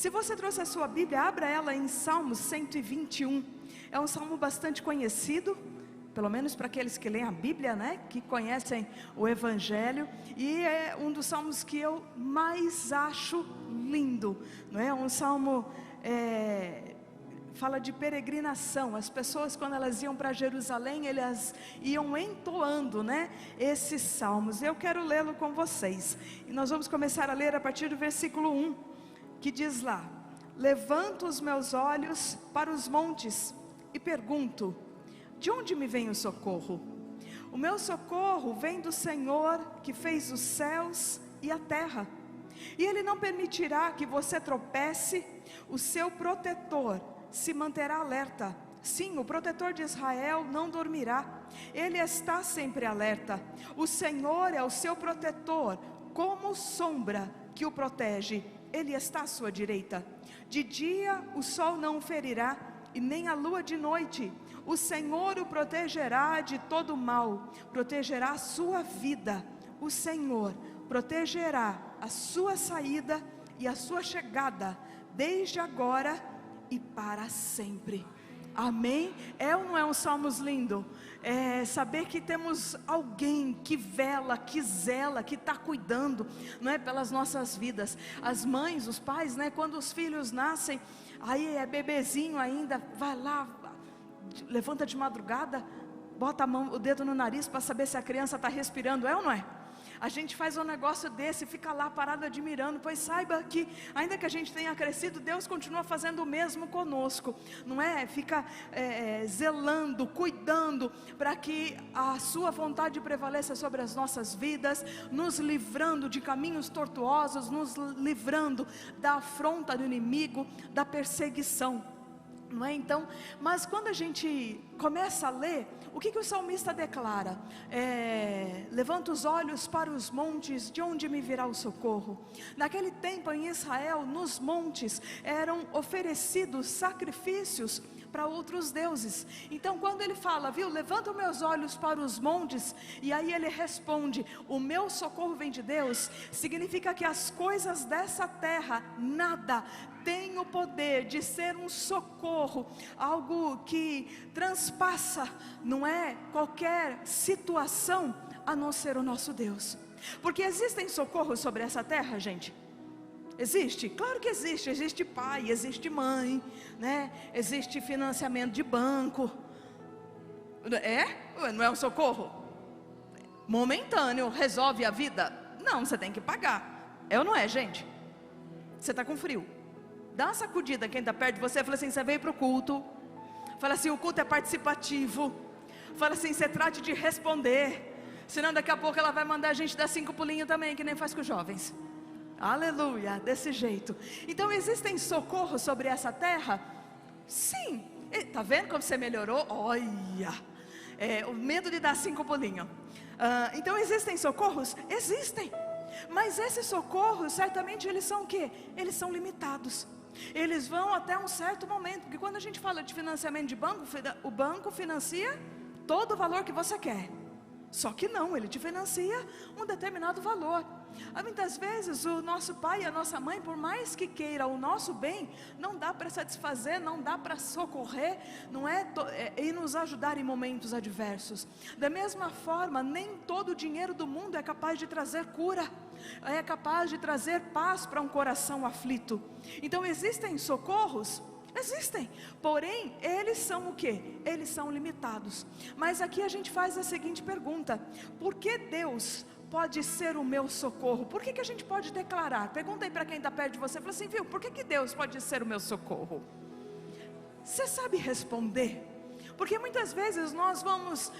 Se você trouxe a sua Bíblia, abra ela em Salmos 121. É um salmo bastante conhecido, pelo menos para aqueles que leem a Bíblia, né? Que conhecem o Evangelho. E é um dos salmos que eu mais acho lindo, não é? Um salmo fala de peregrinação. As pessoas, quando elas iam para Jerusalém, elas iam entoando, né, esses salmos. Eu quero lê-lo com vocês. E nós vamos começar a ler a partir do versículo 1, que diz lá: levanto os meus olhos para os montes e pergunto: de onde me vem o socorro? O meu socorro vem do Senhor, que fez os céus e a terra. E Ele não permitirá que você tropece. O seu protetor se manterá alerta. Sim, o protetor de Israel não dormirá. Ele está sempre alerta. O Senhor é o seu protetor, como sombra que o protege. Ele está à sua direita. De dia o sol não o ferirá, e nem a lua de noite. O Senhor o protegerá de todo mal, protegerá a sua vida. O Senhor protegerá a sua saída e a sua chegada, desde agora e para sempre. Amém? É ou não é um salmos lindo? Saber que temos alguém que vela, que zela, que está cuidando, não é, pelas nossas vidas. As mães, os pais, né, quando os filhos nascem, aí é bebezinho ainda, vai lá, levanta de madrugada, bota a mão, o dedo no nariz para saber se a criança está respirando, é ou não é? A gente faz um negócio desse, fica lá parado admirando, pois saiba que, ainda que a gente tenha crescido, Deus continua fazendo o mesmo conosco, não é? Fica zelando, cuidando, para que a sua vontade prevaleça sobre as nossas vidas, nos livrando de caminhos tortuosos, nos livrando da afronta do inimigo, da perseguição, não é? Então, mas quando a gente começa a ler, o que o salmista declara? Levanta os olhos para os montes, de onde me virá o socorro? Naquele tempo em Israel, nos montes eram oferecidos sacrifícios para outros deuses. Então quando ele fala, levanta meus olhos para os montes, e aí ele responde, o meu socorro vem de Deus, significa que as coisas dessa terra, nada tem o poder de ser um socorro, algo que transpassa, não é, qualquer situação, a não ser o nosso Deus. Porque existem socorros sobre essa terra, gente? Existe? Claro que existe. Existe pai, existe mãe, né? Existe financiamento de banco. Não é um socorro momentâneo, resolve a vida? Não, você tem que pagar. É ou não é, gente? Você está com frio, dá uma sacudida quem está perto de você, fala assim, você veio para o culto. Fala assim, o culto é participativo. Fala assim, você trate de responder, senão daqui a pouco ela vai mandar a gente dar 5 pulinhos também, que nem faz com os jovens. Aleluia, desse jeito. Então existem socorros sobre essa terra? Sim. Está vendo como você melhorou? Olha, o medo de dar 5 pulinhos. Então existem socorros? Existem. Mas esses socorros, certamente eles são o quê? Eles são limitados. Eles vão até um certo momento. Porque quando a gente fala de financiamento de banco, o banco financia todo o valor que você quer. Só que não, ele te financia um determinado valor. Muitas vezes o nosso pai e a nossa mãe, por mais que queira o nosso bem, não dá para satisfazer, não dá para socorrer, não é, e nos ajudar em momentos adversos. Da mesma forma, nem todo o dinheiro do mundo é capaz de trazer cura, é capaz de trazer paz para um coração aflito. Então existem socorros? Existem, porém eles são o quê? Eles são limitados. Mas aqui a gente faz a seguinte pergunta: por que Deus pode ser o meu socorro? Por que a gente pode declarar? Pergunta aí para quem está perto de você, fala assim, por que Deus pode ser o meu socorro? Você sabe responder? Porque muitas vezes nós vamos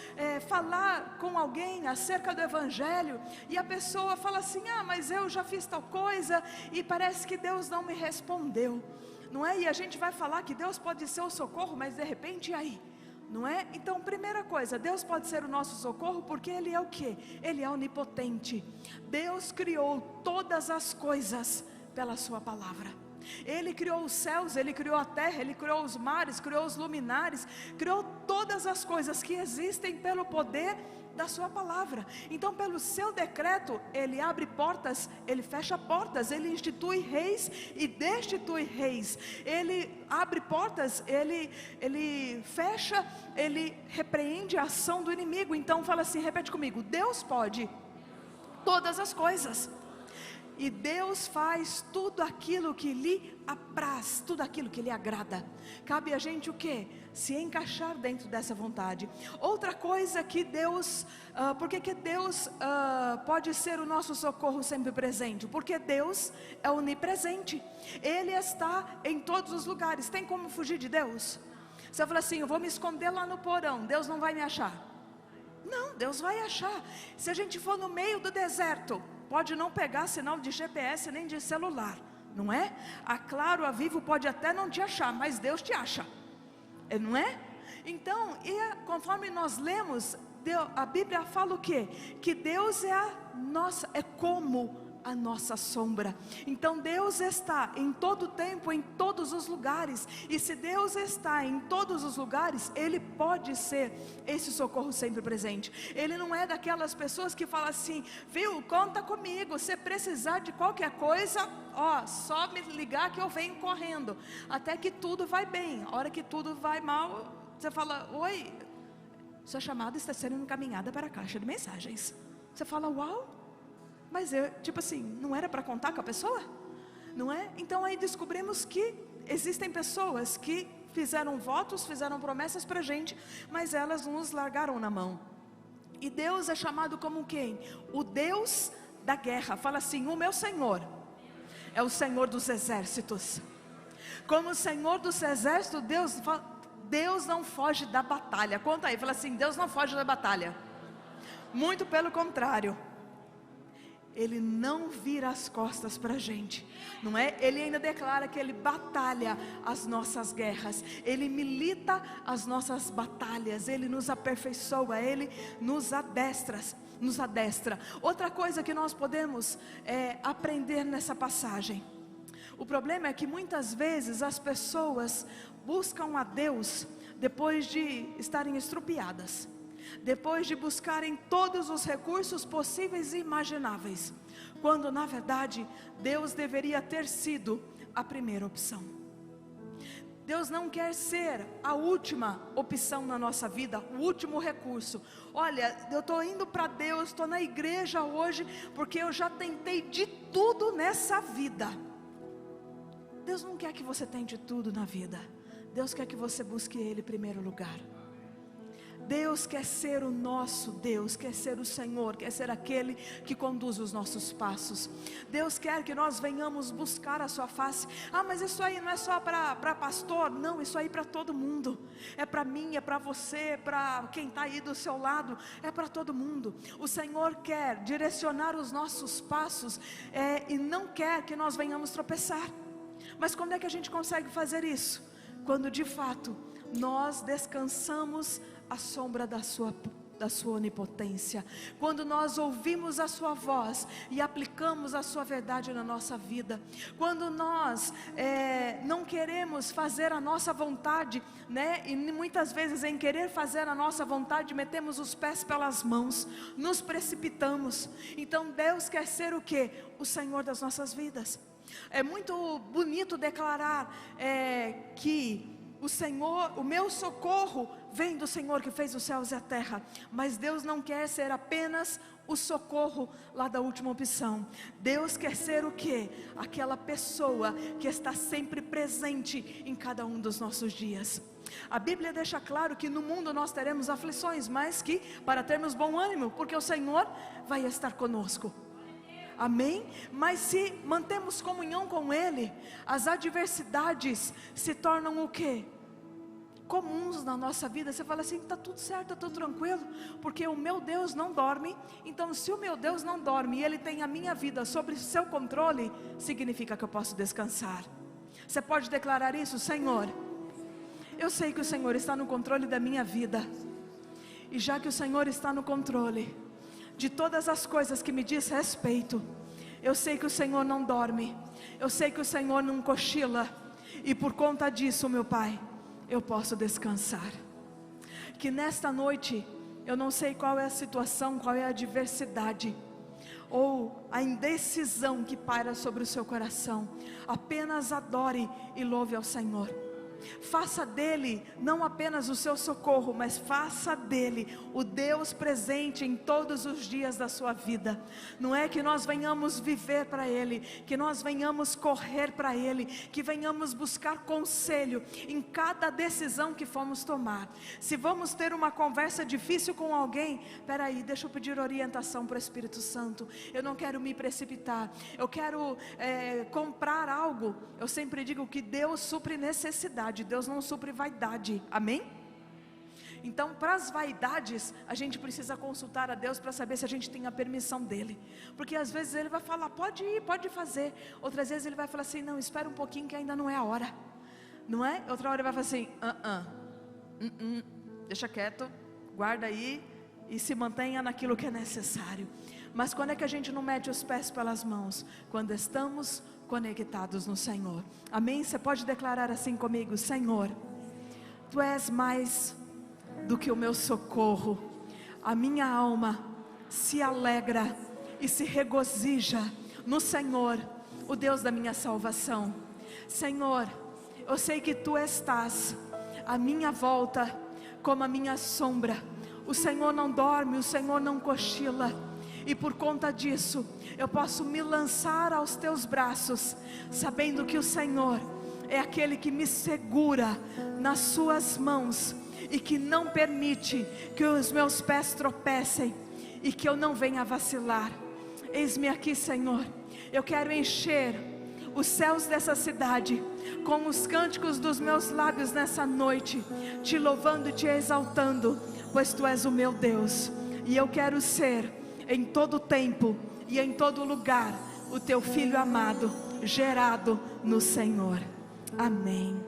falar com alguém acerca do Evangelho, e a pessoa fala assim, mas eu já fiz tal coisa, e parece que Deus não me respondeu, não é? E a gente vai falar que Deus pode ser o socorro, mas de repente, e aí? Não é? Então, primeira coisa, Deus pode ser o nosso socorro, porque Ele é o quê? Ele é onipotente. Deus criou todas as coisas pela sua palavra. Ele criou os céus, Ele criou a terra, Ele criou os mares, criou os luminares, criou todas as coisas que existem pelo poder da sua palavra. Então, pelo seu decreto, Ele abre portas, Ele fecha portas, Ele institui reis e destitui reis. Ele abre portas, Ele fecha, Ele repreende a ação do inimigo. Então fala assim, repete comigo: Deus pode todas as coisas. E Deus faz tudo aquilo que lhe apraz, tudo aquilo que lhe agrada. Cabe a gente o quê? Se encaixar dentro dessa vontade. Outra coisa que Deus, por que Deus pode ser o nosso socorro sempre presente? Porque Deus é onipresente. Ele está em todos os lugares. Tem como fugir de Deus? Você fala assim, eu vou me esconder lá no porão, Deus não vai me achar. Não, Deus vai achar. Se a gente for no meio do deserto, pode não pegar sinal de GPS nem de celular, não é? A Claro, a Vivo pode até não te achar, mas Deus te acha, não é? Então, conforme nós lemos, a Bíblia fala o quê? Que Deus é como a nossa sombra. Então Deus está em todo tempo, em todos os lugares. E se Deus está em todos os lugares, Ele pode ser esse socorro sempre presente. Ele não é daquelas pessoas que falam assim, viu, conta comigo, se precisar de qualquer coisa, só me ligar que eu venho correndo, até que tudo vai bem. A hora que tudo vai mal, você fala, oi, sua chamada está sendo encaminhada para a caixa de mensagens. Você fala, uau, mas tipo assim, não era para contar com a pessoa? Não é? Então aí descobrimos que existem pessoas que fizeram votos, fizeram promessas para a gente, mas elas nos largaram na mão. E Deus é chamado como quem? O Deus da guerra. Fala assim, o meu Senhor é o Senhor dos exércitos. Como o Senhor dos exércitos, Deus não foge da batalha. Conta aí, fala assim, Deus não foge da batalha. Muito pelo contrário. Ele não vira as costas para a gente, não é? Ele ainda declara que Ele batalha as nossas guerras, Ele milita as nossas batalhas, Ele nos aperfeiçoa, Ele nos adestra. Outra coisa que nós podemos aprender nessa passagem, o problema é que muitas vezes as pessoas buscam a Deus depois de estarem estrupiadas, depois de buscarem todos os recursos possíveis e imagináveis, quando na verdade Deus deveria ter sido a primeira opção. Deus não quer ser a última opção na nossa vida, o último recurso. Olha, eu estou indo para Deus, estou na igreja hoje, porque eu já tentei de tudo nessa vida. Deus não quer que você tente tudo na vida. Deus quer que você busque Ele em primeiro lugar. Deus quer ser o nosso Deus, quer ser o Senhor, quer ser aquele que conduz os nossos passos. Deus quer que nós venhamos buscar a sua face. Mas isso aí não é só para pastor, não, isso aí para todo mundo. É para mim, é para você, é para quem está aí do seu lado, é para todo mundo. O Senhor quer direcionar os nossos passos e não quer que nós venhamos tropeçar. Mas quando é que a gente consegue fazer isso? Quando de fato nós descansamos à sombra da sua onipotência, quando nós ouvimos a sua voz e aplicamos a sua verdade na nossa vida, quando nós não queremos fazer a nossa vontade, né? E muitas vezes em querer fazer a nossa vontade metemos os pés pelas mãos, nos precipitamos. Então Deus quer ser o quê? O Senhor das nossas vidas. É muito bonito declarar que o Senhor, o meu socorro vem do Senhor que fez os céus e a terra. Mas Deus não quer ser apenas o socorro lá da última opção. Deus quer ser o quê? Aquela pessoa que está sempre presente em cada um dos nossos dias. A Bíblia deixa claro que no mundo nós teremos aflições, mas que para termos bom ânimo, porque o Senhor vai estar conosco. Amém? Mas se mantemos comunhão com Ele, as adversidades se tornam o quê? Comuns na nossa vida. Você fala assim, está tudo certo, está tudo tranquilo, porque o meu Deus não dorme. Então se o meu Deus não dorme e Ele tem a minha vida sob seu controle, significa que eu posso descansar. Você pode declarar isso? Senhor, eu sei que o Senhor está no controle da minha vida, e já que o Senhor está no controle de todas as coisas que me diz respeito, Eu sei que o Senhor não dorme, eu sei que o Senhor não cochila, e por conta disso, meu Pai, eu posso descansar. Que nesta noite, eu não sei qual é a situação, qual é a adversidade, ou a indecisão que paira sobre o seu coração, apenas adore e louve ao Senhor. Faça dele não apenas o seu socorro, mas faça dele o Deus presente em todos os dias da sua vida. Não é que nós venhamos viver para ele, que nós venhamos correr para ele, que venhamos buscar conselho em cada decisão que formos tomar. Se vamos ter uma conversa difícil com alguém, peraí, deixa eu pedir orientação para o Espírito Santo. Eu não quero me precipitar, eu quero comprar algo. Eu sempre digo que Deus supre necessidade, Deus não supre vaidade, amém? Então, para as vaidades, a gente precisa consultar a Deus para saber se a gente tem a permissão dele, porque às vezes ele vai falar, pode ir, pode fazer. Outras vezes ele vai falar assim, não, espera um pouquinho que ainda não é a hora, não é? Outra hora ele vai falar assim, deixa quieto, guarda aí e se mantenha naquilo que é necessário. Mas quando é que a gente não mete os pés pelas mãos? Quando estamos conectados no Senhor, amém? Você pode declarar assim comigo, Senhor, Tu és mais do que o meu socorro, a minha alma se alegra e se regozija no Senhor, o Deus da minha salvação. Senhor, eu sei que Tu estás à minha volta como a minha sombra, o Senhor não dorme, o Senhor não cochila, e por conta disso, eu posso me lançar aos Teus braços, sabendo que o Senhor é aquele que me segura nas Suas mãos, e que não permite que os meus pés tropecem, e que eu não venha vacilar. Eis-me aqui, Senhor, eu quero encher os céus dessa cidade com os cânticos dos meus lábios nessa noite, Te louvando e Te exaltando, pois Tu és o meu Deus, e eu quero ser em todo tempo e em todo lugar o Teu Filho amado, gerado no Senhor. Amém.